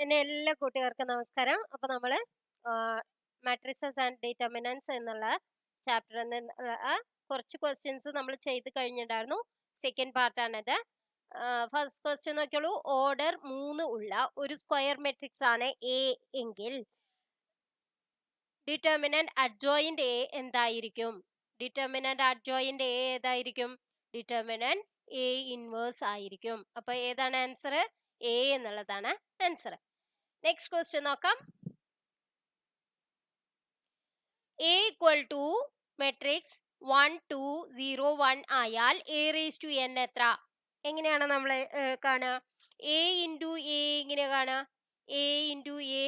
എന്നെ എല്ലാ കൂട്ടുകാർക്കും നമസ്കാരം. അപ്പോൾ നമ്മൾ മാട്രിസസ് ആൻഡ് ഡിറ്റർമിനൻസ് എന്നുള്ള ചാപ്റ്ററിൽ നിന്ന് കുറച്ച് ക്വസ്റ്റ്യൻസ് നമ്മൾ ചെയ്ത് കഴിഞ്ഞിട്ടുണ്ടായിരുന്നു. സെക്കൻഡ് പാർട്ടാണിത്. ഫസ്റ്റ് ക്വസ്റ്റ്യൻ നോക്കിയോളൂ. ഓർഡർ 3 ഉള്ള ഒരു സ്ക്വയർ മെട്രിക്സ് ആണ് എ എങ്കിൽ ഡിറ്റർമിനന്റ് അഡ്ജോയിന്റ് എ എന്തായിരിക്കും? ഡിറ്റർമിനന്റ് അഡ്ജോയിന്റ് എ ഏതായിരിക്കും? ഡിറ്റർമിനന്റ് എ ഇൻവേഴ്സ് ആയിരിക്കും. അപ്പൊ ഏതാണ് ആൻസർ? എ എന്നുള്ളതാണ് ആൻസർ. നെക്സ്റ്റ് ക്വസ്റ്റ്യൻ നോക്കാം. എ ഈക്വൽ ടു മെട്രിക്സ് 1 2 0 1 ആയാൽ എ റേസ് ടു എൻ എത്ര? എങ്ങനെയാണ് നമ്മൾ കാണുക? എ ഇൻറ്റു എ ഇങ്ങനെ കാണുക. എ ഇൻറ്റു എ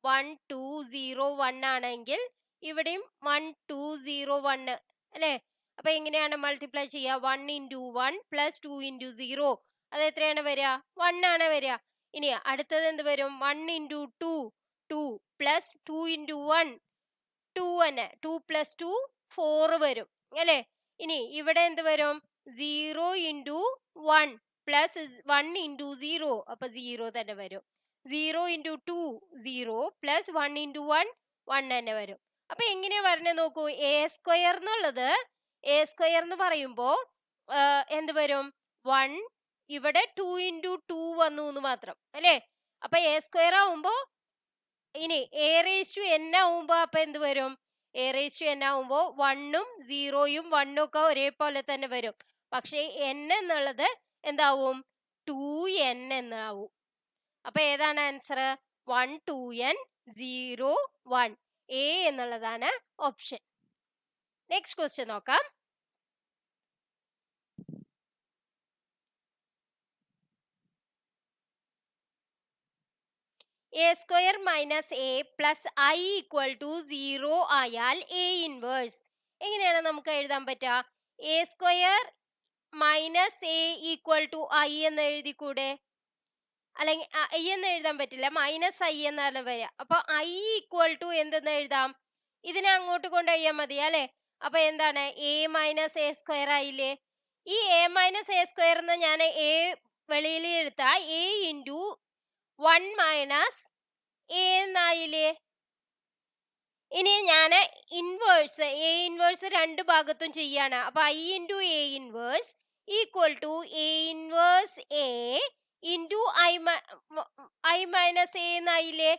1 2 0 1 ആണെങ്കിൽ ഇവിടെയും 1 2 0 1 അല്ലേ? അപ്പൊ എങ്ങനെയാണ് മൾട്ടിപ്ലൈ ചെയ്യുക? 1 ഇൻറ്റു 1 പ്ലസ് 2 ഇൻറ്റു 0 അത് എത്രയാണ് വരിക? 1 ആണ് വരിക. ഇനി അടുത്തത് എന്ത് വരും? 1 ഇൻറ്റു 2 2 പ്ലസ് 2 ഇൻറ്റു 1 2 തന്നെ. 2 പ്ലസ് 2 4 വരും അല്ലേ? ഇനി ഇവിടെ എന്ത് വരും? 0 ഇൻറ്റു 1 പ്ലസ് 1 ഇൻറ്റു 0 അപ്പൊ 0 തന്നെ വരും. 0 ഇൻറ്റു 2 0 പ്ലസ് 1 ഇൻറ്റു 1 1 തന്നെ വരും. അപ്പൊ എങ്ങനെയാ പറഞ്ഞത് നോക്കൂ. എ സ്ക്വയർ എന്നുള്ളത് എ സ്ക്വയർ എന്ന് പറയുമ്പോൾ എന്ത് വരും? 1 ഇവിടെ 2 ഇൻറ്റു 2 വന്നു എന്ന് മാത്രം അല്ലേ? അപ്പൊ എ സ്ക്വയർ ആവുമ്പോ ഇനി എ റേസ് ടു എൻ ആവുമ്പോ അപ്പൊ എന്ത് വരും? എ റേസ് ടു എൻ ആവുമ്പോ 1ഉം 0യും 1ഉം ഒക്കെ ഒരേപോലെ തന്നെ വരും. പക്ഷെ എൻ എന്നുള്ളത് എന്താവും? 2n എന്നാവും. അപ്പൊ ഏതാണ് ആൻസർ? 1 2n 0 1 എ എന്നുള്ളതാണ് ഓപ്ഷൻ. നെക്സ്റ്റ് ക്വസ്റ്റ്യൻ നോക്കാം. A square minus A plus I equal to 0 ആയാൽ എ ഇൻവേഴ്സ് എങ്ങനെയാണ് നമുക്ക് എഴുതാൻ പറ്റുക? A square minus A equal to I എന്ന് എഴുതിക്കൂടെ? അല്ലെങ്കിൽ ഐ എന്ന് എഴുതാൻ പറ്റില്ല, മൈനസ് ഐ എന്നാണ് വരിക. അപ്പൊ ഐ ഈക്വൽ ടു എന്തെന്ന് എഴുതാം? ഇതിനെ അങ്ങോട്ട് കൊണ്ടുപോയാൽ മതി അല്ലെ? അപ്പൊ എന്താണ്? എ മൈനസ് എ സ്ക്വയർ ആയില്ലേ? ഈ എ മൈനസ് എ സ്ക്വയർ എന്ന് ഞാൻ എ വെളിയിൽ എടുത്താ എ ഇൻറ്റു 1 മൈനസ് എ എന്നായില്ലേ? ഇനി ഞാൻ ഇൻവേഴ്സ് എ ഇൻവേഴ്സ് രണ്ട് ഭാഗത്തും ചെയ്യാണ്. അപ്പൊ I into A inverse equal to A inverse A into I minus A എന്നായില്ലേ?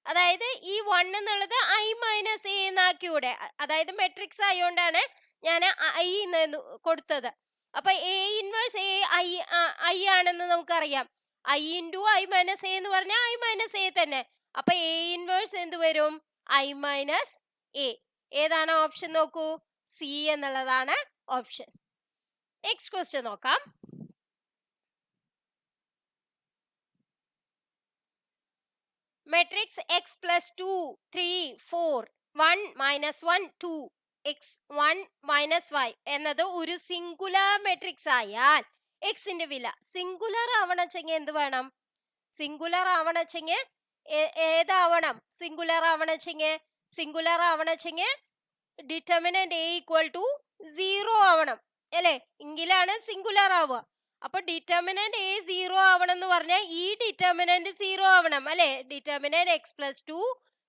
അതായത് ഈ 1 എന്നുള്ളത് ഐ മൈനസ് എ എന്നാക്കിയൂടെ? അതായത് മെട്രിക്സ് ആയതുകൊണ്ടാണ് ഞാൻ ഐ കൊടുത്തത്. അപ്പൊ എ ഇൻവേഴ്സ് എ ഐ ആണെന്ന് നമുക്കറിയാം. I into I minus A എന്ന് പറഞ്ഞാൽ ഐ മൈനസ് എ തന്നെ. അപ്പൊ എ ഇൻവേഴ്സ് എന്ത് വരും? I minus A. ഏതാണ് ഓപ്ഷൻ നോക്കൂ? സി എന്നുള്ളതാണ് ഓപ്ഷൻ. നെക്സ്റ്റ് ക്വസ്റ്റ്യൻ നോക്കാം. Matrix X plus 2 3 4 1 minus 1 2 X 1 minus 5 എന്നത് ഒരു സിംഗുലർ മെട്രിക്സ് ആയാൽ എക്സിന്റെ വില സിംഗുലർ ആവണമെച്ചെങ്കിൽ എന്ത് വേണം? സിംഗുലർ ആവണമെച്ചെങ്കിൽ ഏതാവണം? സിംഗുലർ ആവണമെച്ചെങ്കിൽ ഡിറ്റർമിനന്റ് എ ഈക്വൽ ടു 0 ആവണം അല്ലേ? എങ്കിലാണ് സിംഗുലർ ആവുക. അപ്പൊ ഡിറ്റർമിനന്റ് എ 0 ആവണം എന്ന് പറഞ്ഞാൽ ഈ ഡിറ്റർമിനന്റ് 0 ആവണം അല്ലെ? Determinant X plus 2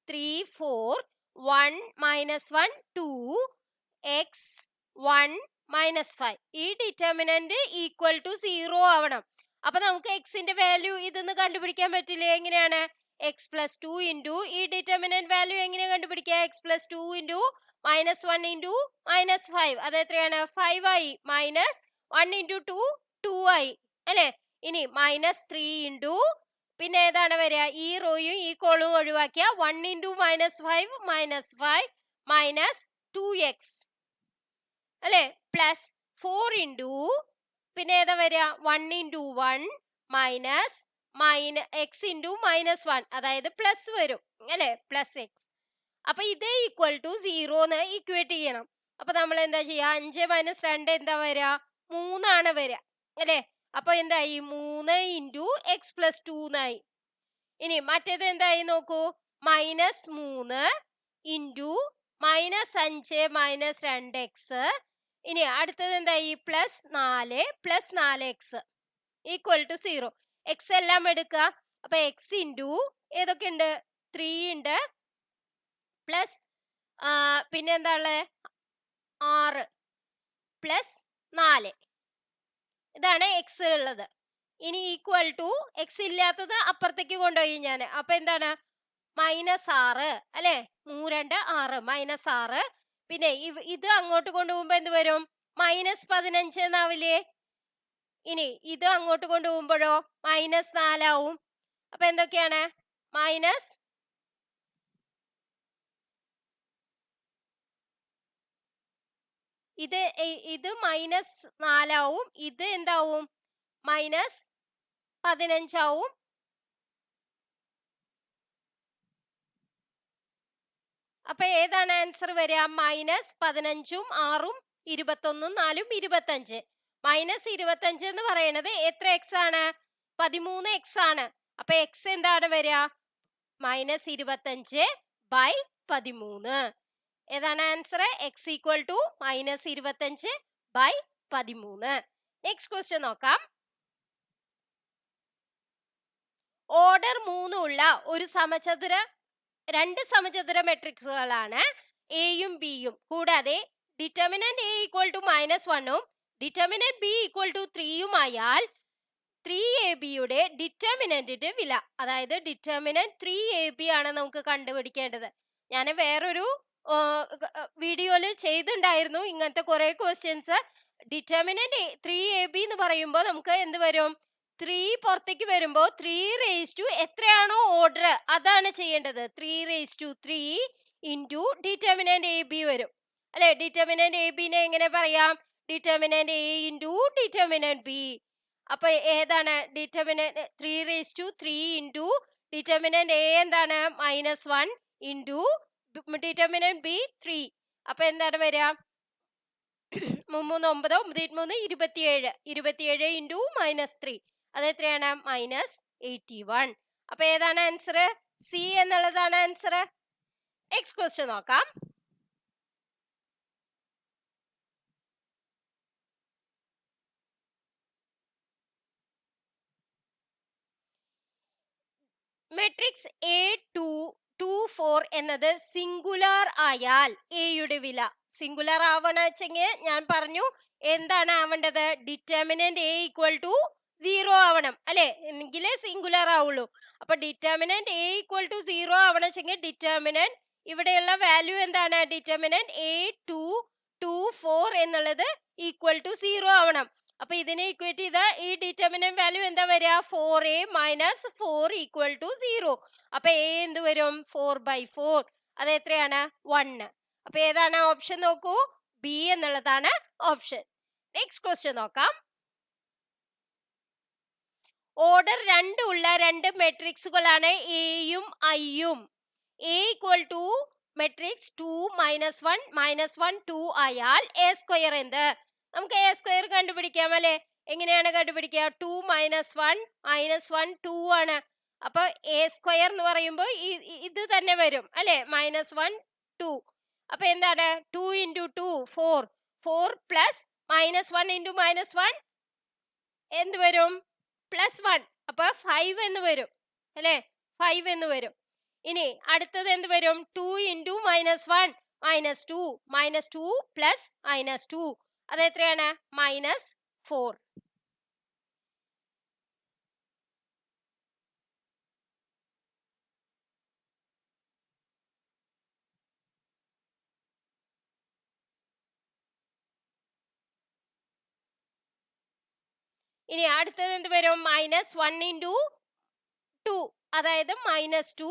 3 4 1 minus 1 2 X 1 minus 5 ഈ ഡിറ്റർമിനന്റ് ഈക്വൽ ടു 0 ആവണം. അപ്പൊ നമുക്ക് എക്സിന്റെ വാല്യൂ ഇതെന്ന് കണ്ടുപിടിക്കാൻ പറ്റില്ലേ? എങ്ങനെയാണ്? എക്സ് പ്ലസ് 2 ഇൻറ്റു ഈ ഡിറ്റർമിനന്റ് വാല്യൂ എങ്ങനെ കണ്ടുപിടിക്കുക? X plus 2 into minus 1 into minus 5 അത് എത്രയാണ്? 5 ആയി. മൈനസ് 1 ഇൻറ്റു 2 2 ആയി അല്ലെ? ഇനി മൈനസ് 3 ഇൻറ്റു പിന്നെ ഏതാണ് വരിക? ഈ റോയും ഈ കോളും ഒഴിവാക്കിയ 1 into minus 5 minus 5 minus 2x അല്ലെ? പ്ലസ് 4 ഇൻറ്റു പിന്നെ ഏതാ വരിക? 1 into 1 minus X into minus 1 അതായത് പ്ലസ് വരും അല്ലെ? Plus X. അപ്പൊ ഇത് ഈക്വൽ ടു 0 എന്ന് ഇക്വേറ്റ് ചെയ്യണം. അപ്പൊ നമ്മൾ എന്താ ചെയ്യുക? 5 മൈനസ് 2 എന്താ വരിക? 3 ആണ് വരിക അല്ലെ? അപ്പൊ എന്തായി? 3 ഇൻറ്റു എക്സ് പ്ലസ് 2 എന്നായി. ഇനി മറ്റേത് എന്തായി നോക്കൂ? Minus 3 into minus 5 minus 2x. ഇനി അടുത്തത് എന്തായി? Plus 4 plus 4x equal to 0. X എല്ലാം എടുക്കുക. അപ്പൊ എക്സ് ഇൻറ്റു ഏതൊക്കെ ഉണ്ട്? 3 ഉണ്ട്, പ്ലസ് പിന്നെ എന്താ ഉള്ളത്? 6 പ്ലസ് 4. ഇതാണ് എക്സ് ഉള്ളത്. ഇനി ഈക്വൽ ടു എക്സ് ഇല്ലാത്തത് അപ്പുറത്തേക്ക് കൊണ്ടുപോയി ഞാൻ. അപ്പൊ എന്താണ്? -6 അല്ലെ? 3 2 6 -6. പിന്നെ ഇത് അങ്ങോട്ട് കൊണ്ടുപോകുമ്പോ എന്ത് വരും? -15 എന്നാവില്ലേ? ഇനി ഇത് അങ്ങോട്ട് കൊണ്ടുപോകുമ്പോഴോ -4 ആവും. അപ്പൊ എന്തൊക്കെയാണ്? ഇത് -4 ആവും, ഇത് എന്താവും? -15 ആവും. അപ്പൊ ഏതാണ് ആൻസർ വരിക? -15ഉം 6ഉം 21ഉം 4ഉം 25. -25 എന്ന് പറയുന്നത് എത്ര എക്സ് ആണ്? 13 എക്സ് ആണ്. അപ്പൊ എക്സ് എന്താണ് വരിക? -25/13. ഏതാണ് answer? X equal to -25/13. Next question നോക്കാം. ഓർഡർ 3 ഉള്ള രണ്ട് സമചതുര മെട്രിക്സുകളാണ് എയും ബിയും. കൂടാതെ ഡിറ്റർമിനന്റ് എ ഈക്വൽ ടു -1ഉം ഡിറ്റർമിനന്റ് ബി ഈക്വൽ ടു 3ഉം ആയാൽ 3ab-യുടെ ഡിറ്റർമിനന്റിന്റെ വില, അതായത് ഡിറ്റർമിനന്റ് 3ab ആണ് നമുക്ക് കണ്ടുപിടിക്കേണ്ടത്. ഞാൻ വേറൊരു വീഡിയോയിൽ ചെയ്തിട്ടുണ്ടായിരുന്നു ഇങ്ങനത്തെ കുറെ ക്വസ്റ്റ്യൻസ്. ഡിറ്റർമിനന്റ് 3ab എന്ന് പറയുമ്പോൾ നമുക്ക് എന്ത് വരും? 3 പുറത്തേക്ക് വരുമ്പോൾ 3 എത്രയാണോ ഓർഡർ അതാണ് ചെയ്യേണ്ടത്. 3 ഇൻറ്റു ഡിറ്റർമിനന്റ് എ ബി വരും അല്ലെ? ഡിറ്റർമിനന്റ് എ ബിനെ എങ്ങനെ പറയാം? Determinant A into determinant B. അപ്പൊ ഏതാണ് ഡിറ്റർമിനന്റ്? 3 ഇൻറ്റു ഡിറ്റർമിനന്റ് എ എന്താണ്? -1 ഇൻറ്റു ഡിറ്റർമിനന്റ് ബി 3. അപ്പൊ എന്താണ് വരിക? 3 3 9 9 27. 27 ഇൻറ്റു -3 അത് എത്രയാണ്? -81. അപ്പൊ ഏതാണ് ആൻസർ? സി എന്നുള്ളതാണ് ആൻസർ. നെക്സ്റ്റ് ക്വസ്റ്റ്യൻ നോക്കാം. മെട്രിക്സ് A2 2 4 എന്നത് സിംഗുലാർ ആയാൽ എയുടെ വില. സിംഗുലാർ ആവണം വെച്ചെങ്കിൽ ഞാൻ പറഞ്ഞു എന്താണ് ആവേണ്ടത്? ഡിറ്റർമിനന്റ് എ ഈക്വൽ ടു 0 ആവണം അല്ലെ? എങ്കിലേ സിംഗുലാർ ആവുള്ളൂ. അപ്പൊ ഡിറ്റർമിനന്റ് എ ഈക്വൽ ടു 0 ആവണം വെച്ചെങ്കിൽ ഡിറ്റർമിനന്റ് ഇവിടെയുള്ള വാല്യൂ എന്താണ്? ഡിറ്റർമിനന്റ് A2 2 4 എന്നുള്ളത് ഈക്വൽ ടു 0 ആവണം. അപ്പൊ ഇതിനെ ഇക്വേറ്റ് ചെയ്ത ഈ ഡിറ്റർമിനന്റ് വാല്യൂ എന്താ വരിക? 4a - 4 equal to 0. അപ്പൊ a എന്ത് വരും? 4/4. അത് എത്രയാണ്? 1. അപ്പൊ ഏതാണ് ഓപ്ഷൻ? നോക്കൂ, ബി എന്നുള്ളതാണ് ഓപ്ഷൻ. നെക്സ്റ്റ് ക്വസ്റ്റ്യൻ നോക്കാം. ഓർഡർ 2 ഉള്ള രണ്ട് മെട്രിക്സുകളാണ് എയും ഐയും. എ ഈക്വൽ ടു മെട്രിക്സ് 2 -1 -1 2 ആയാൽ എ സ്ക്വയർ എന്ത്? നമുക്ക് എ സ്ക്വയർ കണ്ടുപിടിക്കാം അല്ലെ? എങ്ങനെയാണ് കണ്ടുപിടിക്കുക? 2 -1 -1 2 ആണ്. അപ്പൊ എ സ്ക്വയർ എന്ന് പറയുമ്പോൾ ഇത് തന്നെ വരും അല്ലെ? -1 2. അപ്പൊ എന്താണ്? 2 ഇൻറ്റു 2 4. 4 പ്ലസ് -1 ഇൻറ്റു -1 എന്ത് വരും? +1. അപ്പൊ 5 എന്ന് വരും അല്ലെ? 5 എന്ന് വരും. ഇനി അടുത്തത് എന്ത് വരും? 2 ഇൻറ്റു -1 -2. -2 പ്ലസ് -2 അത് എത്രയാണ്? -4. ഇനി അടുത്തത് എന്ത് വരും? -1 ഇൻറ്റു 2 അതായത് -2.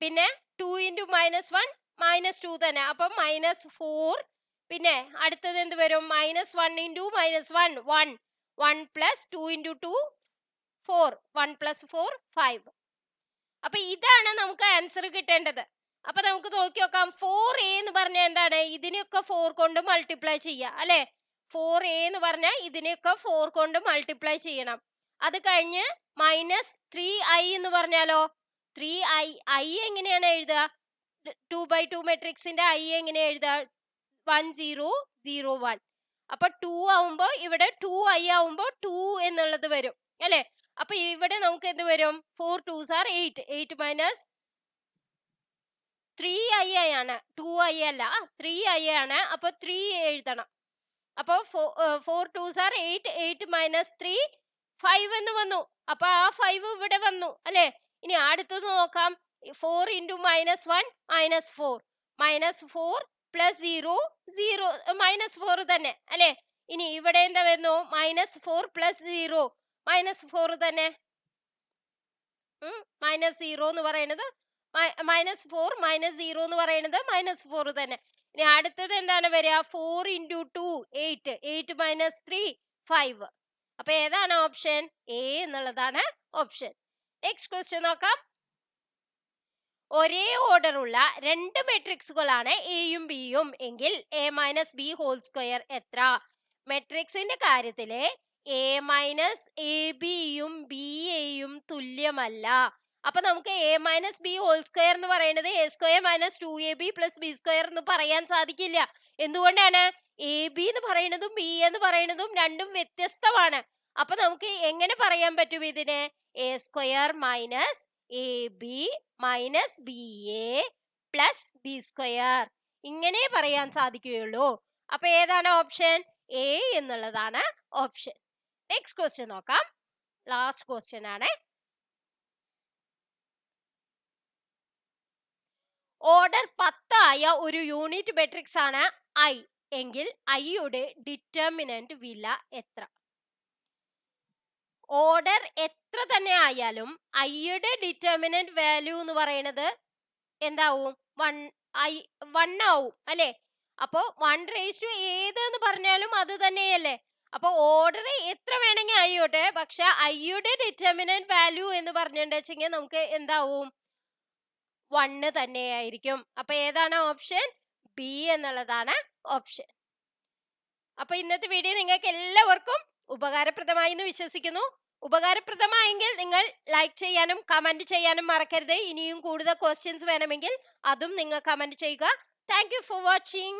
പിന്നെ 2 ഇൻറ്റു -1 -2 തന്നെ, അപ്പം -4. പിന്നെ അടുത്തത് എന്ത് വരും? -1 ഇൻറ്റു -1 1. 1 plus 2 into 2 4. 1 പ്ലസ് 4 5. അപ്പൊ ഇതാണ് നമുക്ക് ആൻസർ കിട്ടേണ്ടത്. അപ്പൊ നമുക്ക് നോക്കി നോക്കാം. 4a എന്ന് പറഞ്ഞാൽ എന്താണ്? ഇതിനെയൊക്കെ 4 കൊണ്ട് മൾട്ടിപ്ലൈ ചെയ്യുക അല്ലെ? 4a എന്ന് പറഞ്ഞാൽ ഇതിനെയൊക്കെ 4 കൊണ്ട് മൾട്ടിപ്ലൈ ചെയ്യണം. അത് കഴിഞ്ഞ് -3i എന്ന് പറഞ്ഞാലോ? 3i. i എങ്ങനെയാണ് എഴുതുക? 2/2 മെട്രിക്സിന്റെ i എങ്ങനെ എഴുതുക? 1 0 0 1. അപ്പൊ 2 ആവുമ്പോ ഇവിടെ 2i ആവുമ്പോ 2 എന്നുള്ളത് വരും അല്ലെ? അപ്പൊ ഇവിടെ നമുക്ക് എന്ത് വരും? 4 2s are 8. 8 minus 3i ആണ്, 2i അല്ല, 3i ആണ്. അപ്പൊ 3 എഴുതണം. അപ്പൊ 4 2s are 8. 8 minus 3 5 എന്ന് വന്നു. അപ്പൊ ആ 5 ഇവിടെ വന്നു അല്ലെ? ഇനി അടുത്തത് നോക്കാം. 4 into -1 -4. -4 plus 0 0 -4 തന്നെ അല്ലെ? ഇനി ഇവിടെ എന്താ വരുന്നു? -4 plus 0 -4 തന്നെ. -0 എന്ന് പറയുന്നത് -4 -0 എന്ന് പറയുന്നത് -4 തന്നെ. ഇനി അടുത്തത് എന്താണ് വരിക? 4 into 2 8. 8 minus 3 5. അപ്പൊ ഏതാണ് ഓപ്ഷൻ? എ എന്നുള്ളതാണ് ഓപ്ഷൻ. നെക്സ്റ്റ് ക്വസ്റ്റ്യൻ നോക്കാം. ഒരേ ഓർഡർ ഉള്ള രണ്ട് മെട്രിക്സുകളാണ് എയും ബിയും എങ്കിൽ A minus B whole square എത്ര? മെട്രിക്സിന്റെ കാര്യത്തില് എ മൈനസ് എ ബിയും ബി എയും തുല്യമല്ല. അപ്പൊ നമുക്ക് A minus B whole square എന്ന് പറയുന്നത് A square minus 2ab plus B square എന്ന് പറയാൻ സാധിക്കില്ല. എന്തുകൊണ്ടാണ്? എ ബി എന്ന് പറയുന്നതും ബി എന്ന് പറയുന്നതും രണ്ടും വ്യത്യസ്തമാണ്. അപ്പൊ നമുക്ക് എങ്ങനെ പറയാൻ പറ്റും ഇതിനെ? A square minus A B minus B A plus B square, ഇങ്ങനെ പറയാൻ സാധിക്കുകയുള്ളൂ. അപ്പൊ ഏതാണ് ഓപ്ഷൻ? എ എന്നുള്ളതാണ് ഓപ്ഷൻ. നെക്സ്റ്റ് ക്വസ്റ്റ്യൻ നോക്കാം. ലാസ്റ്റ് ക്വസ്റ്റ്യൻ ആണ്. ഓർഡർ 10 ആയ ഒരു യൂണിറ്റ് മെട്രിക്സ് ആണ് ഐ എങ്കിൽ ഐയുടെ ഡിറ്റർമിനന്റ് വില എത്ര? ഓർഡർ എത്ര തന്നെ ആയാലും ഐയുടെ ഡിറ്റർമിനന്റ് വാല്യൂ എന്ന് പറയുന്നത് എന്താവും? 1 ആവും അല്ലെ? അപ്പോ 1 ഏതെന്ന് പറഞ്ഞാലും അത് തന്നെയല്ലേ? അപ്പൊ ഓർഡർ എത്ര വേണമെങ്കിൽ ആയിക്കോട്ടെ, പക്ഷെ ഐയുടെ ഡിറ്റർമിനന്റ് വാല്യൂ എന്ന് പറഞ്ഞിട്ടുണ്ടെങ്കിൽ നമുക്ക് എന്താവും? 1 തന്നെയായിരിക്കും. അപ്പൊ ഏതാണ് ഓപ്ഷൻ? ബി എന്നുള്ളതാണ് ഓപ്ഷൻ. അപ്പൊ ഇന്നത്തെ വീഡിയോ നിങ്ങൾക്ക് എല്ലാവർക്കും ഉപകാരപ്രദമായി എന്ന് വിശ്വസിക്കുന്നു. ഉപകാരപ്രദമായെങ്കിൽ നിങ്ങൾ ലൈക്ക് ചെയ്യാനും കമന്റ് ചെയ്യാനും മറക്കരുത്. ഇനിയും കൂടുതൽ ക്വസ്റ്റ്യൻസ് വേണമെങ്കിൽ അതും നിങ്ങൾ കമന്റ് ചെയ്യുക. Thank you for watching.